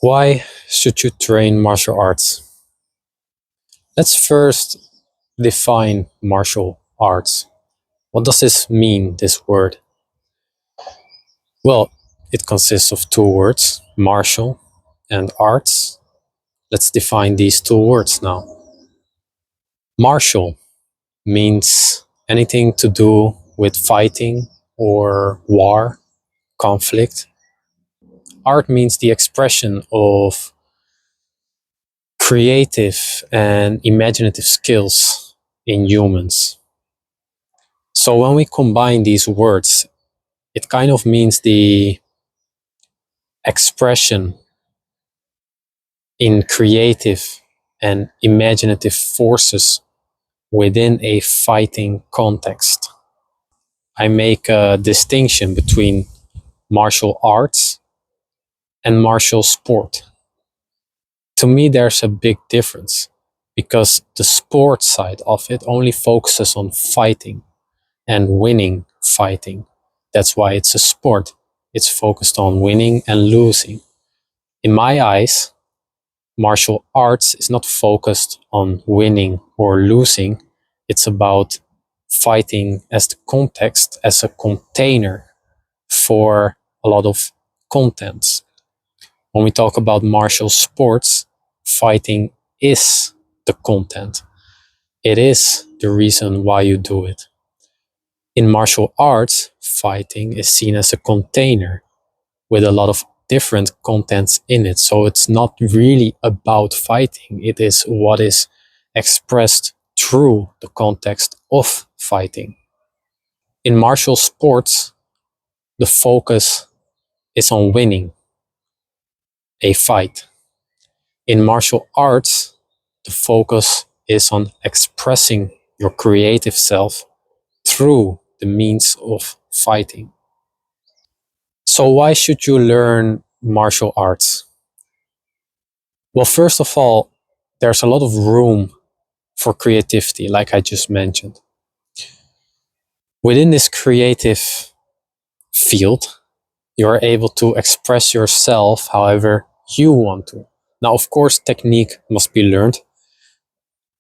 Why should you train martial arts? Let's first define martial arts. What does this mean, this word? Well, it consists of two words, martial and arts. Let's define these two words now. Martial means anything to do with fighting or war, conflict. Art means the expression of creative and imaginative skills in humans. So when we combine these words, it kind of means the expression in creative and imaginative forces within a fighting context. I make a distinction between martial arts and martial sport. To me, there's a big difference because the sport side of it only focuses on fighting and winning fighting. That's why it's a sport. It's focused on winning and losing. In my eyes, martial arts is not focused on winning or losing. It's about fighting as the context, as a container for a lot of contents. When we talk about martial sports, fighting is the content. It is the reason why you do it. In martial arts, fighting is seen as a container with a lot of different contents in it. So it's not really about fighting. It is what is expressed through the context of fighting. In martial sports, the focus is on winning a fight. In martial arts, the focus is on expressing your creative self through the means of fighting. So why should you learn martial arts? Well, first of all, there's a lot of room for creativity, like I just mentioned. Within this creative field, you're able to express yourself however you want to. Now, of course, technique must be learned.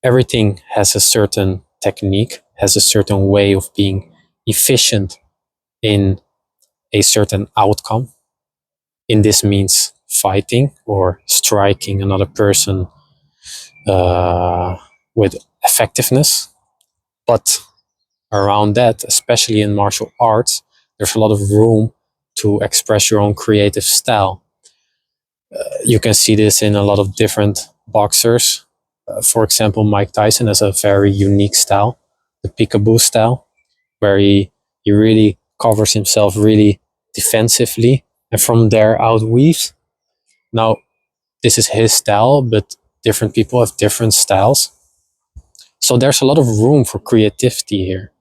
Everything has a certain technique, has a certain way of being efficient in a certain outcome. In this means fighting or striking another person with effectiveness. But around that, especially in martial arts, there's a lot of room to express your own creative style. You can see this in a lot of different boxers. For example, Mike Tyson has a very unique style, the peekaboo style, where he really covers himself really defensively and from there outweaves. Now, this is his style, but different people have different styles. So there's a lot of room for creativity here.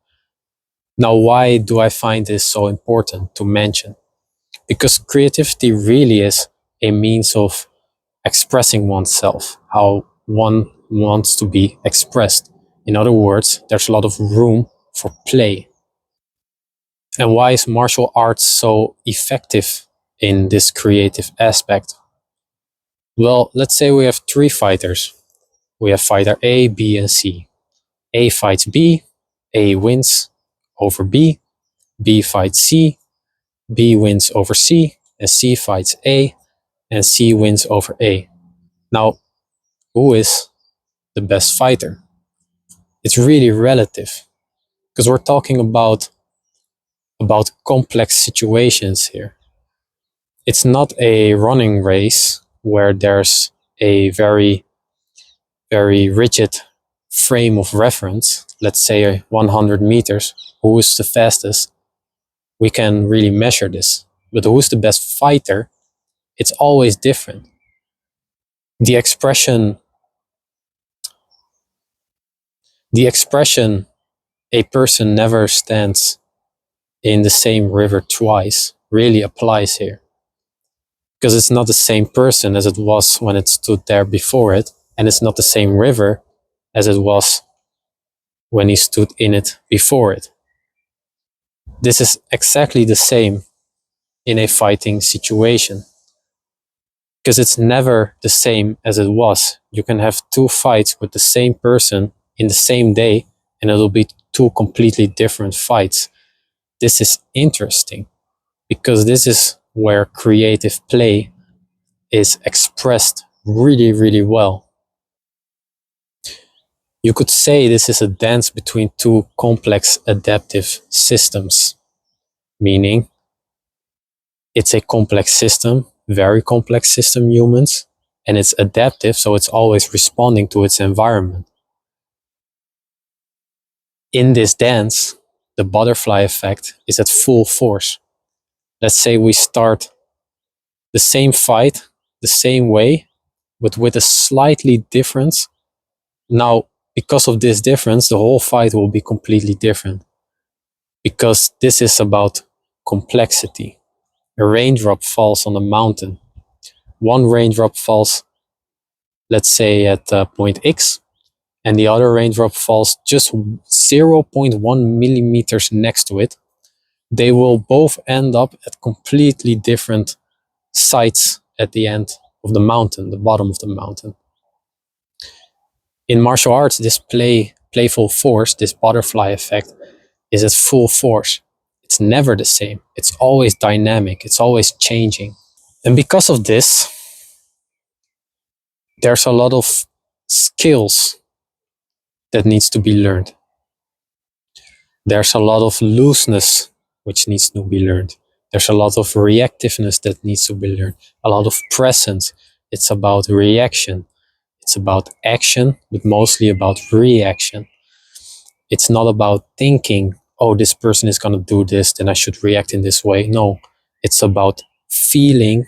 Now, why do I find this so important to mention? Because creativity really is a means of expressing oneself, how one wants to be expressed. In other words, there's a lot of room for play. And why is martial arts so effective in this creative aspect? Well, let's say we have three fighters. We have fighter A, B, and C. A fights B, A wins over B, B fights C, B wins over C, and C fights A, and C wins over A. Now, who is the best fighter? It's really relative because we're talking about complex situations here. It's not a running race where there's a very rigid frame of reference. Let's say 100 meters. Who is the fastest? We can really measure this. But who's the best fighter? It's always different. The expression a person never stands in the same river twice really applies here. Because it's not the same person as it was when it stood there before it, and it's not the same river as it was when he stood in it before it. This is exactly the same in a fighting situation. because it's never the same as it was. You can have two fights with the same person in the same day, and it'll be two completely different fights. This is interesting because this is where creative play is expressed really, really well. You could say this is a dance between two complex adaptive systems, meaning it's a complex system, very complex system, humans, and it's adaptive, so it's always responding to its environment. In this dance, the butterfly effect is at full force. Let's say we start the same fight the same way, but with a slightly difference. Now, because of this difference, the whole fight will be completely different. Because this is about complexity. A raindrop falls on a mountain. One raindrop falls, let's say, at point X, and the other raindrop falls just 0.1 millimeters next to it. They will both end up at completely different sites at the end of the mountain, the bottom of the mountain. In martial arts, this playful force, this butterfly effect, is at full force. It's never the same. It's always dynamic. It's always changing. And because of this, there's a lot of skills that needs to be learned. There's a lot of looseness which needs to be learned. There's a lot of reactiveness that needs to be learned. A lot of presence. It's about reaction. It's about action, but mostly about reaction. It's not about thinking, oh, this person is going to do this, then I should react in this way. No, it's about feeling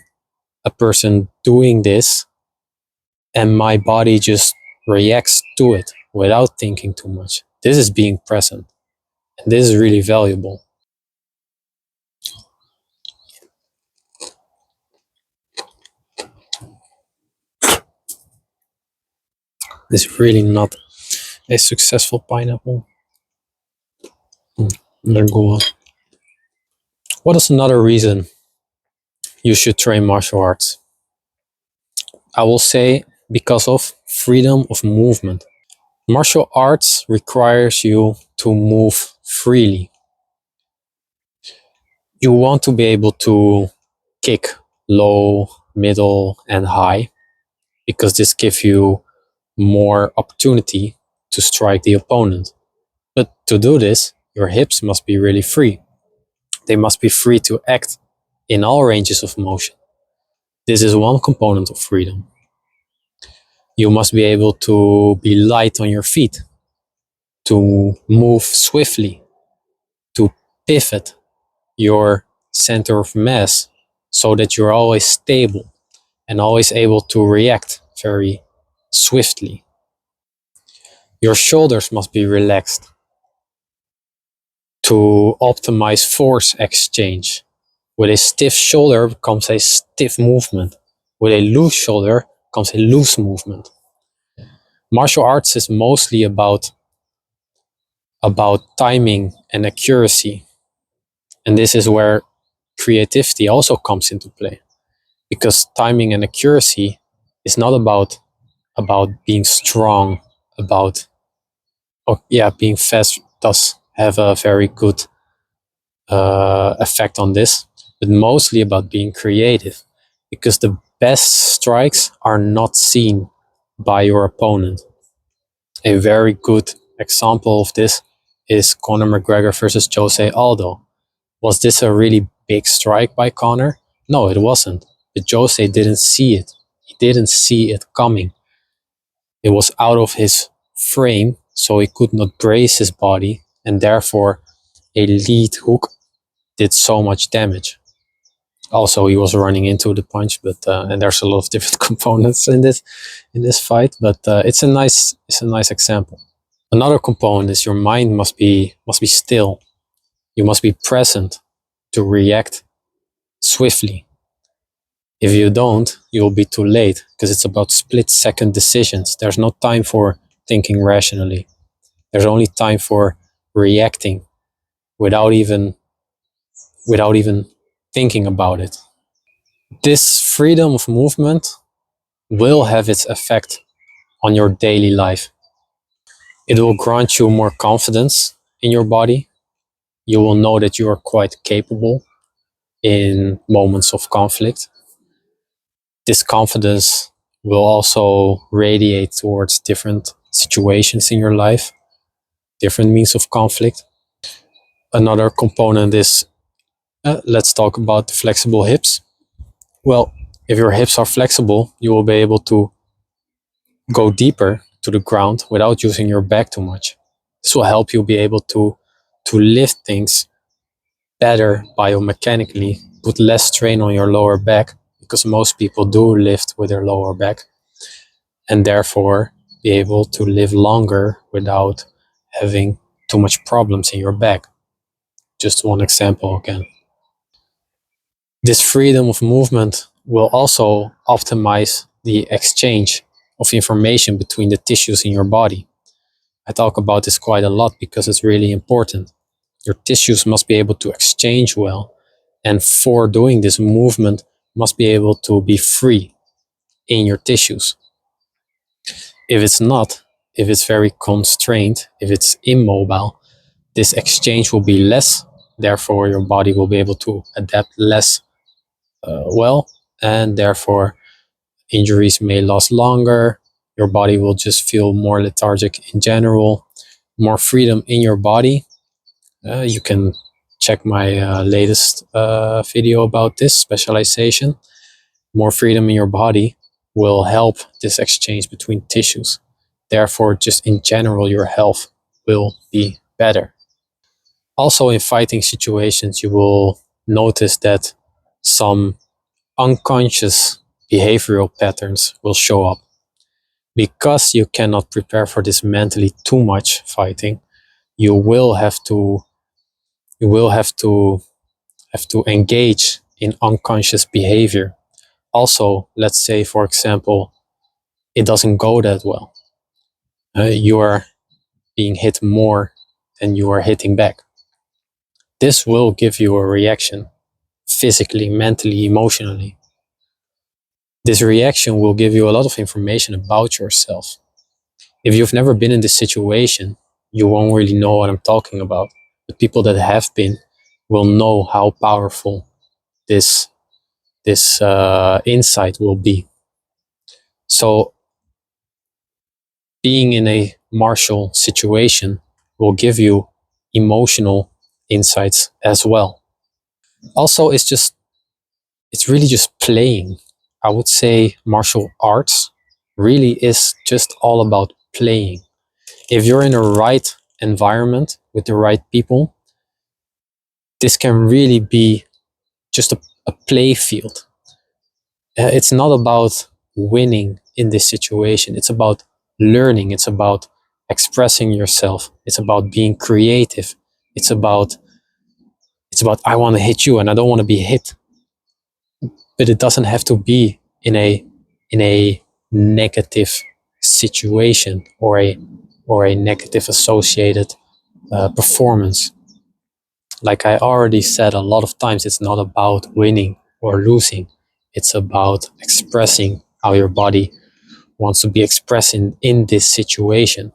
a person doing this and my body just reacts to it without thinking too much. This is being present. And this is really valuable. This is really not a successful pineapple. Let's go on. What is another reason you should train martial arts? I will say because of freedom of movement. Martial arts requires you to move freely. You want to be able to kick low, middle, and high because this gives you more opportunity to strike the opponent. But to do this, your hips must be really free. They must be free to act in all ranges of motion. This is one component of freedom. You must be able to be light on your feet, to move swiftly, to pivot your center of mass so that you're always stable and always able to react very swiftly. Your shoulders must be relaxed to optimize force exchange. With a stiff shoulder comes a stiff movement. With a loose shoulder comes a loose movement. Martial arts is mostly about timing and accuracy. And this is where creativity also comes into play. Because timing and accuracy is not about being strong, being fast does have a very good effect on this, but mostly about being creative, because the best strikes are not seen by your opponent. A very good example of this is Conor McGregor versus Jose Aldo. Was this a really big strike by Conor? No, it wasn't. But Jose didn't see it. He didn't see it coming. It was out of his frame, so he could not brace his body, and therefore a lead hook did so much damage. Also, he was running into the punch, but and there's a lot of different components in this fight. But it's a nice example. Another component is your mind must be still. You must be present to react swiftly. If you don't, you'll be too late, because it's about split-second decisions. There's no time for thinking rationally. There's only time for reacting without even thinking about it. This freedom of movement will have its effect on your daily life. It will grant you more confidence in your body. You will know that you are quite capable in moments of conflict. This confidence will also radiate towards different situations in your life, different means of conflict. Another component is let's talk about the flexible hips. Well, if your hips are flexible, you will be able to go deeper to the ground without using your back too much. This will help you be able to lift things better biomechanically, put less strain on your lower back, because most people do lift with their lower back, and therefore be able to live longer without having too much problems in your back. Just one example again. This freedom of movement will also optimize the exchange of information between the tissues in your body. I talk about this quite a lot because it's really important. Your tissues must be able to exchange well, and for doing this, movement must be able to be free in your tissues. If it's not, if it's very constrained, if it's immobile, this exchange will be less. Therefore, your body will be able to adapt less well, and therefore, injuries may last longer. Your body will just feel more lethargic in general, more freedom in your body. You can check my latest video about this specialization. More freedom in your body will help this exchange between tissues. Therefore, just in general, your health will be better. Also, in fighting situations, you will notice that some unconscious behavioral patterns will show up. Because you cannot prepare for this mentally too much fighting, you will have to engage in unconscious behavior. Also, let's say, for example, it doesn't go that well. You are being hit more than you are hitting back. This will give you a reaction physically, mentally, emotionally. This reaction will give you a lot of information about yourself. If you've never been in this situation, you won't really know what I'm talking about. But people that have been will know how powerful this insight will be. So being in a martial situation will give you emotional insights as well. Also, it's really just playing. I would say martial arts really is just all about playing. If you're in the right environment with the right people, this can really be just a play field. It's not about winning in this situation. It's about learning. It's about expressing yourself. It's about being creative. It's about I want to hit you and I don't want to be hit. But it doesn't have to be in a negative situation or a negative associated performance. Like I already said a lot of times, it's not about winning or losing. It's about expressing how your body wants to be expressed in this situation.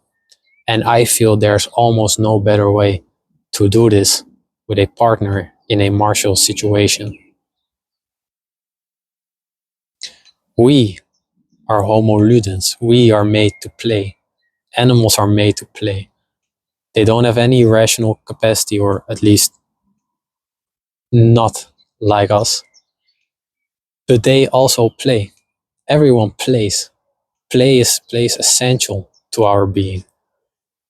And I feel there's almost no better way to do this with a partner in a martial situation. We are Homo ludens. We are made to play. Animals are made to play. They don't have any rational capacity, or at least not like us. But they also play. Everyone plays. Play is essential to our being.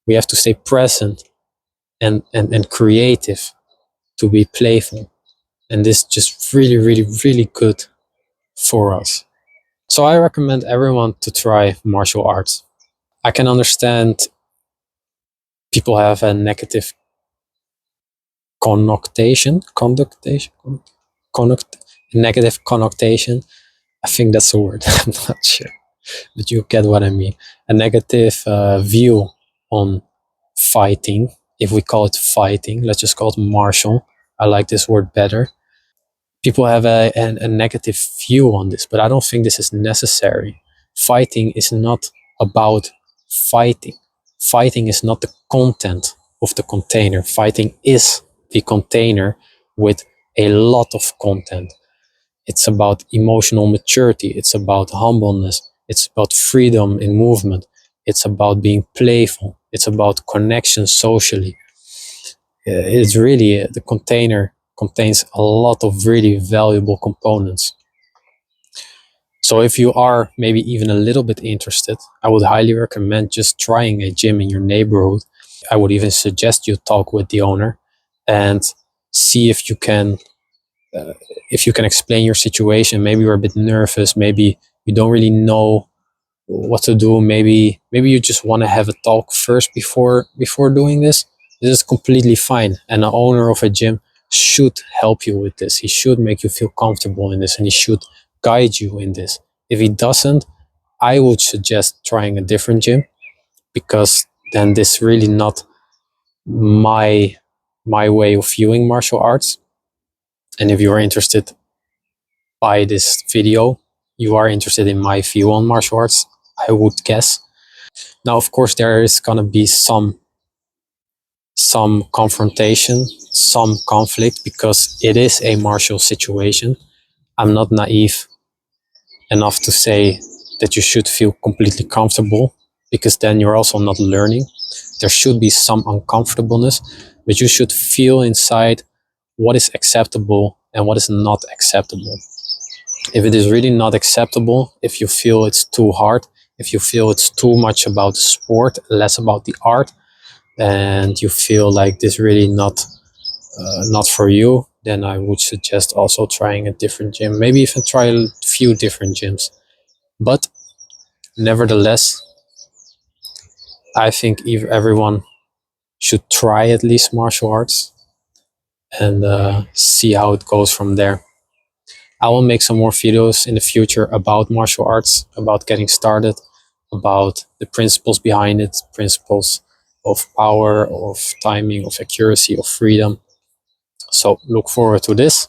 We have to stay present and creative to be playful. And this is just really, really, really good for us. So I recommend everyone to try martial arts. I can understand people have a negative negative connotation. I think that's a word. I'm not sure, but you get what I mean. A negative view on fighting. If we call it fighting, let's just call it martial. I like this word better. People have a negative view on this, but I don't think this is necessary. Fighting is not about fighting. Fighting is not the content of the container. Fighting is the container with a lot of content. It's about emotional maturity. It's about humbleness. It's about freedom in movement. It's about being playful. It's about connection socially. It's really, the container contains a lot of really valuable components. So if you are maybe even a little bit interested, I would highly recommend just trying a gym in your neighborhood. I would even suggest you talk with the owner and see if you can explain your situation. Maybe you're a bit nervous, maybe you don't really know what to do, maybe you just want to have a talk first before doing this. This is completely fine, and the owner of a gym should help you with this. He should make you feel comfortable in this, and he should guide you in this. If he doesn't, I would suggest trying a different gym, because then this is really not my way of viewing martial arts. And if you're interested by this video, you are interested in my view on martial arts, I would guess. Now, of course, there is going to be some confrontation, some conflict, because it is a martial situation. I'm not naive enough to say that you should feel completely comfortable, because then you're also not learning. There should be some uncomfortableness, but you should feel inside what is acceptable and what is not acceptable. If it is really not acceptable, if you feel it's too hard, if you feel it's too much about the sport, less about the art, and you feel like this really not for you, then I would suggest also trying a different gym. Maybe even try a few different gyms. But nevertheless, I think everyone should try at least martial arts and see how it goes from there. I will make some more videos in the future about martial arts, about getting started, about the principles behind it, principles of power, of timing, of accuracy, of freedom. So look forward to this.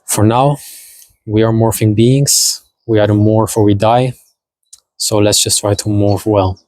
For now, we are morphing beings. We either morph or we die. So let's just try to morph well.